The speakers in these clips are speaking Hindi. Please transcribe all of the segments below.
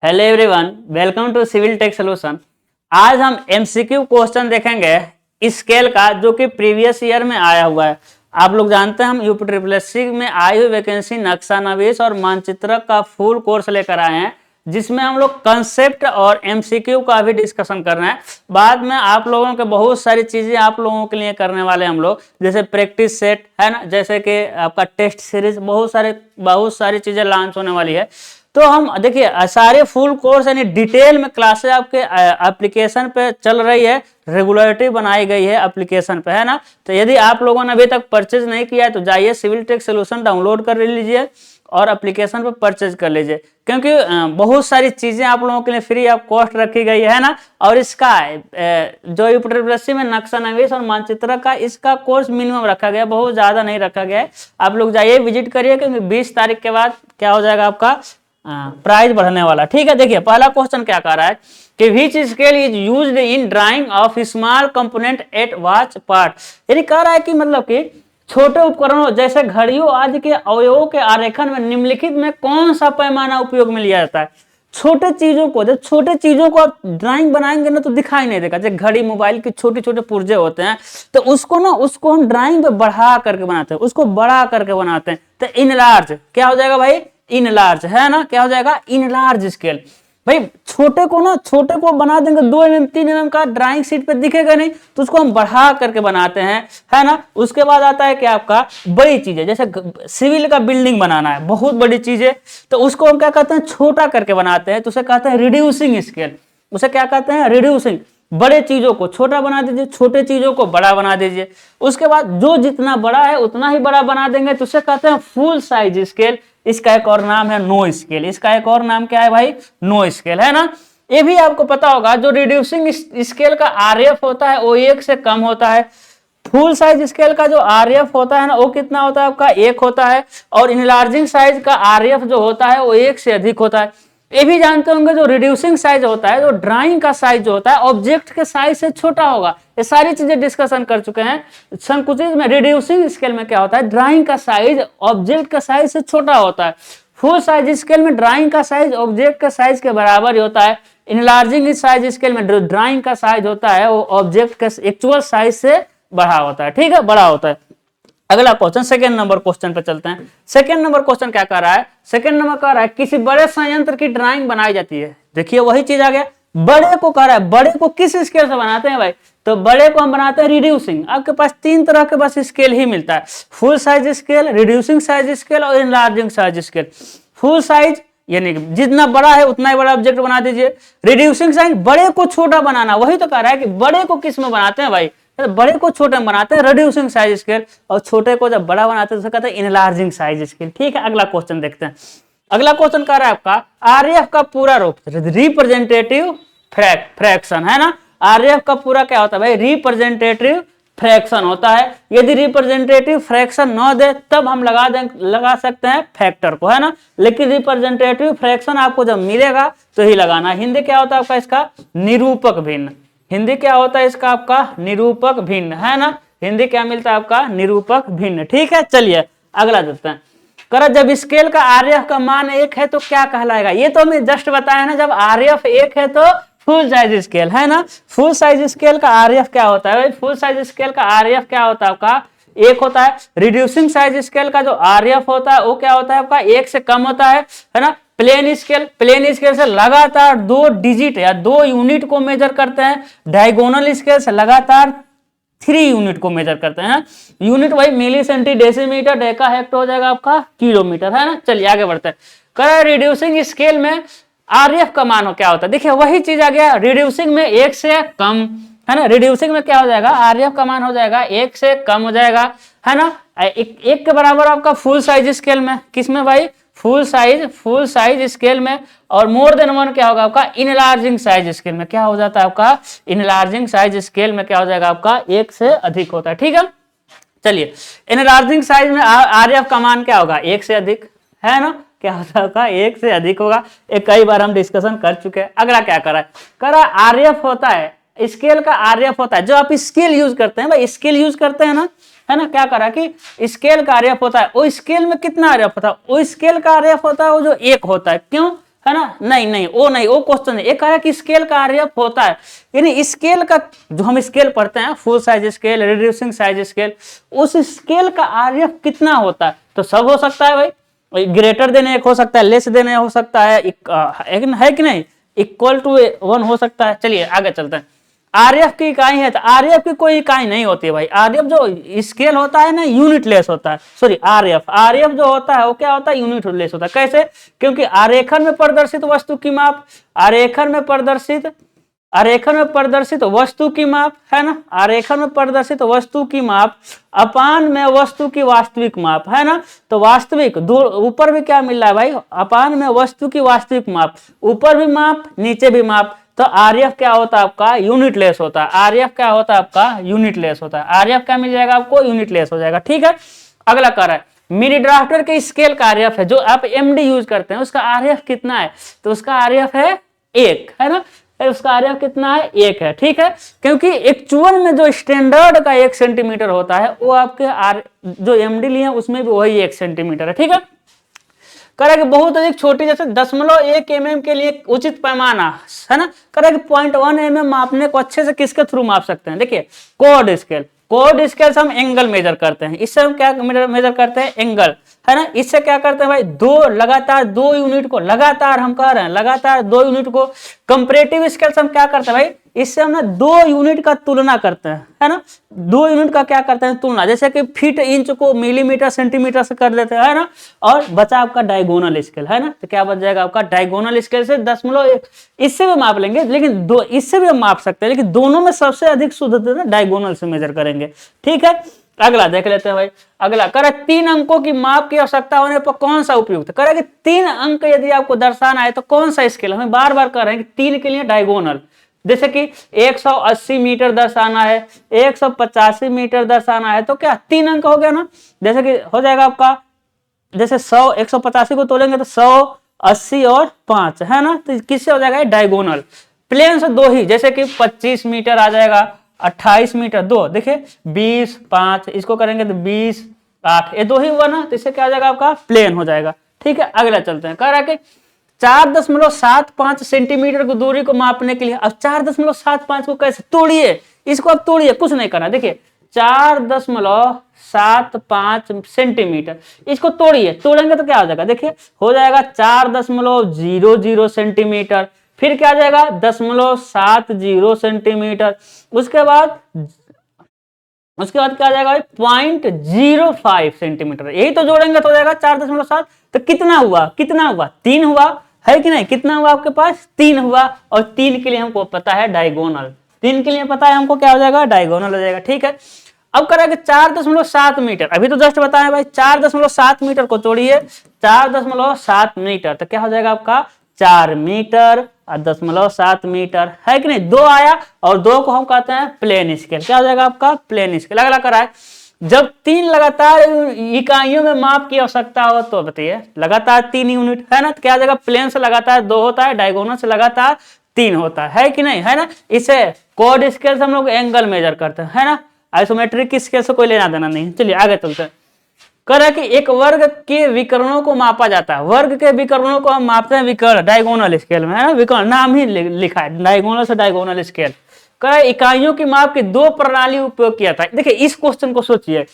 Hello everyone, welcome to civil tech solution. आज हम एमसीक्यू क्वेश्चन देखेंगे स्केल का, जो कि प्रीवियस ईयर में आया हुआ है। आप लोग जानते हैं हम यूपीट्रिपलएससी में आई हुई वैकेंसी नक्शा नवीस और मानचित्रक का फुल कोर्स लेकर आए हैं, जिसमें हम लोग कंसेप्ट और एमसीक्यू का भी डिस्कशन कर रहे हैं। बाद में आप लोगों के बहुत सारी चीजें आप लोगों के लिए करने वाले हम लोग, जैसे प्रैक्टिस सेट है ना, जैसे कि आपका टेस्ट सीरीज, बहुत सारी चीजें लॉन्च होने वाली है। तो हम देखिए सारे फुल कोर्स यानी डिटेल में क्लासेस आपके एप्लीकेशन पे चल रही है, रेगुलरिटी बनाई गई है एप्लीकेशन पे, है ना। तो यदि आप लोगों ने अभी तक परचेज नहीं किया है तो जाइए सिविल टेक सोल्यूशन डाउनलोड कर लीजिए और एप्लीकेशन पे परचेज कर लीजिए, क्योंकि बहुत सारी चीजें आप लोगों के लिए फ्री ऑफ कॉस्ट रखी गई है ना। और इसका जो यूपीट्रिपलएससी में नक्शा नवीस और मानचित्र का इसका कोर्स मिनिमम रखा गया, बहुत ज्यादा नहीं रखा गया है। आप लोग जाइए विजिट करिए, क्योंकि 20 तारीख के बाद क्या हो जाएगा आपका प्राइस बढ़ने वाला। ठीक है, देखिए पहला क्वेश्चन क्या कह रहा है कि which scale is used in drying of small component eight watch part. यानी कह रहा है कि मतलब कि छोटे उपकरणों जैसे घड़ियों आदि के अवयवों के आरेखन में निम्नलिखित में कौन सा पैमाना उपयोग में लिया जाता है। छोटे चीजों को, जब छोटे चीजों को आप ड्राइंग बनाएंगे ना तो दिखाई नहीं देगा। जैसे घड़ी, मोबाइल के छोटे छोटे पुर्जे होते हैं, तो उसको हम ड्राइंग पे बढ़ा करके बनाते हैं, उसको बड़ा करके बनाते हैं। तो इनलार्ज क्या हो जाएगा भाई, इनलार्ज, है ना, क्या हो जाएगा, इनलार्ज स्केल। भाई छोटे को बना देंगे 2 mm 3 mm का, ड्राइंग शीट पे दिखेगा नहीं, तो उसको हम बढ़ा करके बनाते हैं, है ना। उसके बाद आता है कि आपका बड़ी चीजें, जैसे सिविल का बिल्डिंग बनाना है, बहुत बड़ी चीजें, तो उसको हम क्या कहते हैं, छोटा करके बनाते हैं, तो उसे कहते हैं रिड्यूसिंग स्केल। उसे क्या कहते हैं, रिड्यूसिंग। बड़े चीजों को छोटा बना दीजिए, छोटे चीजों को बड़ा बना दीजिए। उसके बाद जो जितना बड़ा है उतना ही बड़ा बना देंगे, तो उसे कहते हैं फुल साइज स्केल। इसका एक और नाम है नो स्केल। इसका एक और नाम क्या है भाई, नो स्केल, है ना। ये भी आपको पता होगा, जो रिड्यूसिंग स्केल का आरएफ होता है वो 1 से कम होता है। फुल साइज स्केल का जो आरएफ होता है ना, वो कितना होता है आपका, 1 होता है। और इनलार्जिंग साइज का आरएफ जो होता है वो 1 से अधिक होता है। ये भी जानते होंगे, जो रिड्यूसिंग साइज होता है, जो ड्राइंग का साइज जो होता है ऑब्जेक्ट के साइज से छोटा होगा। ये सारी चीजें डिस्कशन कर चुके हैं संकुचित में। रिड्यूसिंग स्केल में क्या होता है, ड्राइंग का साइज ऑब्जेक्ट का साइज से छोटा होता है। फुल साइज स्केल में ड्राइंग का साइज ऑब्जेक्ट के साइज के बराबर ही होता है। इनलार्जिंग साइज स्केल में ड्राइंग का साइज होता है वो ऑब्जेक्ट के एक्चुअल साइज से बड़ा होता है। ठीक है, बड़ा होता है। अगला क्वेश्चन, सेकंड नंबर क्वेश्चन पे चलते हैं। सेकंड नंबर क्वेश्चन क्या कर रहा है, सेकंड नंबर कह रहा है किसी बड़े संयंत्र की ड्राइंग बनाई जाती है। देखिए वही चीज आ गया, बड़े को कह रहा है, बड़े को किस स्केल से बनाते हैं भाई, तो बड़े को हम बनाते हैं रिड्यूसिंग। आपके पास 3 तरह के बस स्केल ही मिलता है, full size scale, reducing size scale और enlarging size scale. Full size यानी जितना बड़ा है उतना ही बड़ा ऑब्जेक्ट बना दीजिए। रिड्यूसिंग साइज बड़े को छोटा बनाना, वही तो कह रहा है कि बड़े को किस में बनाते हैं भाई, बड़े को छोटे में बनाते हैं रिड्यूसिंग साइज स्केल, और छोटे को जब बड़ा बनाते हैं तो कहते हैं इनलार्जिंग साइज स्केल। ठीक है, अगला क्वेश्चन देखते हैं। अगला क्वेश्चन कह रहा है आपका आरएफ का पूरा रूप, रिप्रेजेंटेटिव फ्रैक्शन, है ना। आरएफ का पूरा क्या होता है भाई, रिप्रेजेंटेटिव फ्रैक्शन होता है। यदि रिप्रेजेंटेटिव फ्रैक्शन न दे तब हम लगा सकते हैं फैक्टर को, है ना। लेकिन रिप्रेजेंटेटिव फ्रैक्शन आपको जब मिलेगा तो ही लगाना। हिंदी क्या होता है आपका इसका, निरूपक भिन्न। हिंदी क्या होता है इसका आपका, निरूपक भिन्न, है ना। हिंदी क्या मिलता है आपका, निरूपक भिन्न। ठीक है, चलिए अगला देखते हैं। करा जब स्केल का आरएफ का मान 1 है तो क्या कहलाएगा। ये तो हमें जस्ट बताया ना, जब आरएफ 1 है तो फुल साइज स्केल, है ना। फुल साइज स्केल का आरएफ क्या होता है, फुल साइज स्केल का आरएफ क्या होता है आपका, 1 होता है। रिड्यूसिंग साइज स्केल का जो आरएफ होता है वो क्या होता है आपका, 1 से कम होता है ना। प्लेन स्केल से लगातार 2 डिजिट या 2 यूनिट को मेजर करते हैं। डायगोनल स्केल से लगातार 3 यूनिट को मेजर करते हैं। यूनिट वही मिली सेंटी डेसीमीटर, डेका हेक्टर हो जाएगा आपका किलोमीटर, है ना। चलिए आगे बढ़ते हैं। कह रिड्यूसिंग स्केल में आरएफ का मान क्या होता है, देखिए वही चीज आ गया। रिड्यूसिंग में 1 से कम, है ना। रिड्यूसिंग में क्या हो जाएगा, आरएफ का मान हो जाएगा 1 से कम हो जाएगा, है ना। 1 के बराबर आपका फुल साइज स्केल में, किसमें भाई, फुल साइज स्केल में। और मोर देन 1 क्या होगा आपका, इनलार्जिंग साइज स्केल में। क्या हो जाता है आपका, इनलार्जिंग साइज स्केल में क्या हो जाएगा आपका, 1 से अधिक होता है। ठीक है, चलिए इनलार्जिंग साइज में आरएफ का मान क्या होगा, 1 से अधिक, है ना। क्या होता होगा, 1 से अधिक होगा। एक कई बार हम डिस्कशन कर चुके हैं। अगला क्या करा है, करा आरएफ होता है, स्केल का आरएफ होता है। जो आप स्केल यूज करते हैं भाई, स्केल यूज करते हैं ना, है ना। क्या करा कि स्केल का आरएफ होता है, वो स्केल में कितना आरएफ होता है, वो स्केल का आरएफ होता है वो जो 1 होता है। क्यों, है ना, नहीं नहीं वो क्वेश्चन है। एक कह रहा है कि स्केल का आरएफ होता है, यानी स्केल का जो हम स्केल पढ़ते हैं, full size scale, reducing size scale, उस स्केल का आरएफ कितना होता है। तो सब हो सकता है भाई, ग्रेटर देन एक हो सकता है, लेस देन हो सकता है, है कि नहीं, इक्वल टू 1 हो सकता है। चलिए आगे चलते हैं। आरएफ की इकाई है, तो आरएफ की कोई इकाई नहीं होती है भाई। आरएफ जो स्केल होता है ना, यूनिट लेस होता है। सॉरी, आरएफ जो होता है वो क्या होता है, यूनिट लेस होता है। कैसे? क्योंकि आरेखन में प्रदर्शित वस्तु की माप, आरेखन में प्रदर्शित वस्तु की माप, है ना, आरेखन में प्रदर्शित वस्तु की माप अपान में वस्तु की वास्तविक माप, है ना। तो वास्तविक ऊपर भी क्या मिल रहा है भाई, अपान में वस्तु की वास्तविक माप, ऊपर भी माप नीचे भी माप। तो आरएफ क्या होता है आपका, यूनिट लेस होता है। आरएफ क्या होता है आपका, यूनिट लेस होता है। आरएफ क्या मिल जाएगा आपको, यूनिट लेस हो जाएगा। ठीक है, अगला कर रहा है मिनी ड्राफ्टर के स्केल का आरएफ है, जो आप एमडी यूज करते हैं, उसका आरएफ कितना है। तो उसका आरएफ है 1, है ना, उसका आरएफ कितना है, 1 है। ठीक है, क्योंकि एक्चुअल में जो स्टैंडर्ड का 1 सेंटीमीटर होता है, वो आपके जो एमडी लिए उसमें भी वही 1 सेंटीमीटर है। ठीक है, करें कि बहुत अधिक छोटी, जैसे 0.1 mm के लिए उचित पैमाना, है ना। करें कि 0.1 mm मापने को अच्छे से किसके थ्रू माप सकते हैं, देखिए कोड स्केल। कोड स्केल से हम एंगल मेजर करते हैं। इससे हम क्या मेजर करते हैं, एंगल, है ना। इससे क्या करते हैं भाई, लगातार दो यूनिट को, लगातार हम कह रहे हैं लगातार 2 यूनिट को। कंपैरेटिव स्केल से हम क्या करते हैं भाई, इससे हम ना 2 यूनिट का तुलना करते हैं, है ना। 2 यूनिट का क्या करते हैं, तुलना। जैसे कि फीट इंच को मिलीमीटर सेंटीमीटर से कर देते हैं, है ना। और बचा आपका डायगोनल स्केल, है ना। तो क्या बच जाएगा आपका, डायगोनल स्केल से 0.1, इससे भी माप लेंगे, लेकिन इससे भी हम माप सकते हैं, लेकिन दोनों में सबसे अधिक शुद्धता डायगोनल से मेजर करेंगे। ठीक है, अगला देख लेते हैं भाई। अगला करे 3 अंकों की माप की आवश्यकता होने पर कौन सा उपयुक्त। करे कि 3 अंक यदि आपको दर्शाना है तो कौन सा स्केल, हमें बार बार कह रहे हैं कि 3 के लिए डायगोनल। जैसे कि 180 मीटर दर्शाना है, 185 मीटर दर्शाना है, तो क्या 3 अंक हो गया ना। जैसे कि हो जाएगा आपका, जैसे 100 185 को तोलेंगे तो 100, 80 और 5, है ना। तो किससे हो जाएगा डायगोनल। प्लेन से 2 ही, जैसे कि 25 मीटर आ जाएगा, 28 मीटर 2, देखिए 20, 5, इसको करेंगे तो 20, 8, ये 2 ही हुआ ना। तो इससे क्या हो जाएगा आपका, प्लेन हो जाएगा। ठीक है, अगला चलते हैं। कह रहा है कि 4.75 सेंटीमीटर की दूरी को मापने के लिए, अब 4.75 को कैसे तोड़िए, इसको अब तोड़िए, कुछ नहीं करना। देखिए 4.75 सेंटीमीटर, इसको तोड़िए, तोड़ेंगे तो क्या हो जाएगा, देखिए हो जाएगा 4.00 सेंटीमीटर, फिर क्या आ जाएगा 0.70 सेंटीमीटर, उसके बाद क्या आ जाएगा 0.05 सेंटीमीटर। यही तो जोड़ेंगे तो हो जाएगा 4.7। तो कितना हुआ, 3 हुआ, है कि नहीं। कितना हुआ आपके पास, 3 हुआ। और 3 के लिए हमको पता है डायगोनल, 3 के लिए पता है हमको क्या हो जाएगा, डायगोनल हो जाएगा। ठीक है, अब करेंगे 4.7 मीटर, अभी तो जस्ट बताया भाई। 4.7 मीटर को तोड़िए, 4.7 मीटर, तो क्या हो जाएगा आपका 4 मीटर और 0.7 मीटर, है कि नहीं। 2 आया, और 2 को हम कहते हैं प्लेन स्केल। क्या हो जाएगा आपका, प्लेन स्केल। अगला कराए, जब 3 लगातार इकाइयों में माप की आवश्यकता हो तो बताइए, लगातार 3 यूनिट, है ना। तो क्या हो जाएगा, प्लेन से लगातार 2 होता है, डायगोनल से लगातार 3 होता है कि नहीं, है ना। इसे कोड स्केल से हम लोग एंगल मेजर करते हैं, है ना। आइसोमेट्रिक स्केल से कोई लेना देना नहीं। चलिए आगे चलते हैं। कह रहा है कि एक वर्ग के विकर्णों को मापा जाता है, वर्ग के विकर्णों को हम मापते हैं विकर्ण डायगोनल स्केल में, है ना। विकर्ण नाम ही लिखा है, डायगोनल से डायगोनल स्केल। कह रहा है इकाइयों की माप की 2 प्रणाली उपयोग किया था। देखिए इस क्वेश्चन को सोचिए,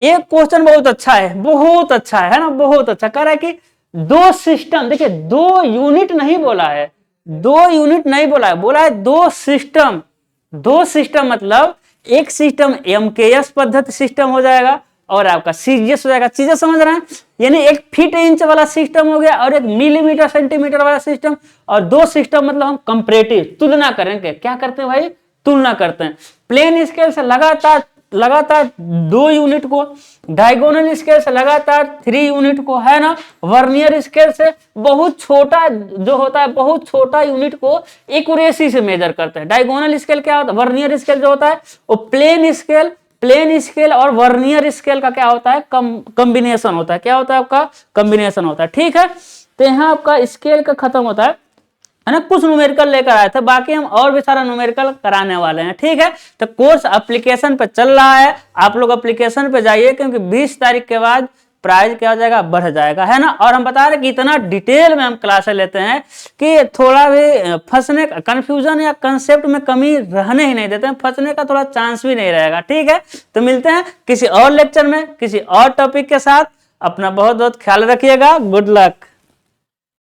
एक क्वेश्चन बहुत अच्छा है, बहुत अच्छा है ना, बहुत अच्छा। कह रहा है कि 2 सिस्टम, देखिए 2 यूनिट नहीं बोला है, 2 यूनिट नहीं बोला है, बोला है 2 सिस्टम। 2 सिस्टम मतलब एक सिस्टम एमकेएस पद्धति सिस्टम हो जाएगा और आपका सीजीएस हो जाएगा। चीजें समझ रहे हैं, यानी एक फीट इंच वाला सिस्टम हो गया और एक मिलीमीटर सेंटीमीटर वाला सिस्टम, और 2 सिस्टम मतलब हम कंपैरेटिव तुलना करेंगे। क्या करते हैं भाई, तुलना करते हैं। प्लेन स्केल से लगातार 2 यूनिट को, डायगोनल स्केल से लगातार 3 यूनिट को, है ना। वर्नियर स्केल से बहुत छोटा जो होता है, बहुत छोटा यूनिट को एक्यूरेसी से मेजर करते हैं। डायगोनल स्केल क्या होता है, वर्नियर स्केल जो होता है वो प्लेन स्केल और वर्नियर स्केल का क्या होता है, कॉम्बिनेशन होता है। क्या होता है आपका, कॉम्बिनेशन होता है। ठीक है, तो यहाँ आपका स्केल का खत्म होता है ना। कुछ न्यूमेरिकल लेकर आए थे, बाकी हम और भी सारा न्यूमेरिकल कराने वाले हैं। ठीक है, तो कोर्स एप्लीकेशन पे चल रहा है, आप लोग एप्लीकेशन पे जाइए, क्योंकि 20 तारीख के बाद प्राइस क्या हो जाएगा, बढ़ जाएगा, है ना। और हम बता रहे कि इतना डिटेल में हम क्लासेस लेते हैं कि थोड़ा भी फंसने का, कंफ्यूजन या कंसेप्ट में कमी रहने ही नहीं देते हैं, फंसने का थोड़ा चांस भी नहीं रहेगा। ठीक है, तो मिलते हैं किसी और लेक्चर में किसी और टॉपिक के साथ। अपना बहुत बहुत ख्याल रखिएगा। Good luck.